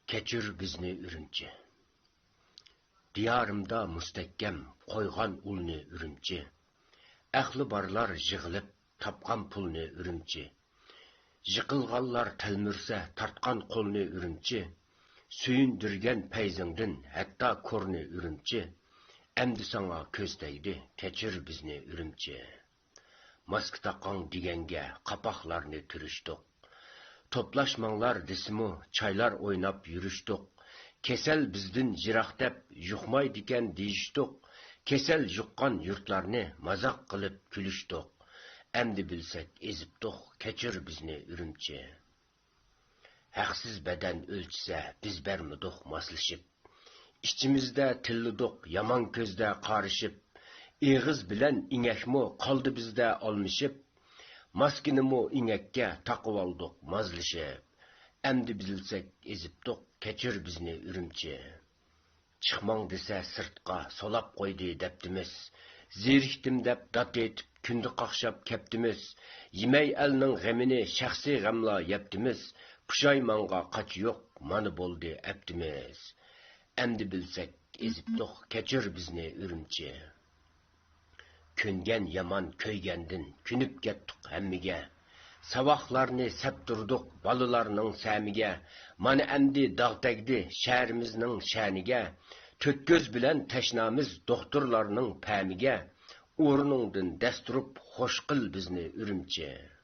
Keçir bizni Ürümçi. Diyarımda müstehkem qo'ygan ulni Ürümçi. Ahli barlar yig'ilib tapqan pulni Ürümçi. Yiqilganlar talmirsa tartqan qo'lni Ürümçi. Suyundirgan payzingdin hatta ko'rni Ürümçi. Emdi sana ko'z tegdi, keçir bizni Ürümçi. Mask taqan digenge qapoqlarni turishdiq. Toplashmanglar desimu çaylar oynab yürüşdük. Kesel bizdin jiroq deb yuqmaydigan deyishdik. Kesel yuqqan yurtlarni mazaq qilib kulishdik. Emdi bilsek ezibdik, kechir bizni Ürümçi. Haqsiz beden ölçse biz bermidik maslashib. İçimizde tillidik, yaman ko'zda qarishib. Eg'iz bilan ingakmu qoldi bizda olmishib. Maskinimi ingakka taqib oldik mazlishib. Emdi bilsek ezibdik, kechir bizni Ürümçi. Chiqmang desa sirtqa solab qo'ydi debdimiz. Zerikdim deb dat etib kundi qaqshab keptimiz. Yemay elning g'amini shaxsiy g'amla yeptimiz. Pushaymanga qach yo'q, mana bo'ldi aptimiz. Emdi bilsek ezibdik, kechir bizni Ürümçi. Küngen yaman köygендin, künüp gettik hemmiga. Savaqlarni septurduq balalarning samiga. Mana emdi dağ tegdi şehrimizning shaniga. Tökköz bilan tashnamiz doktorlarning pamiga. O'rningdan dasturib xo'sh qil bizni Ürümçi.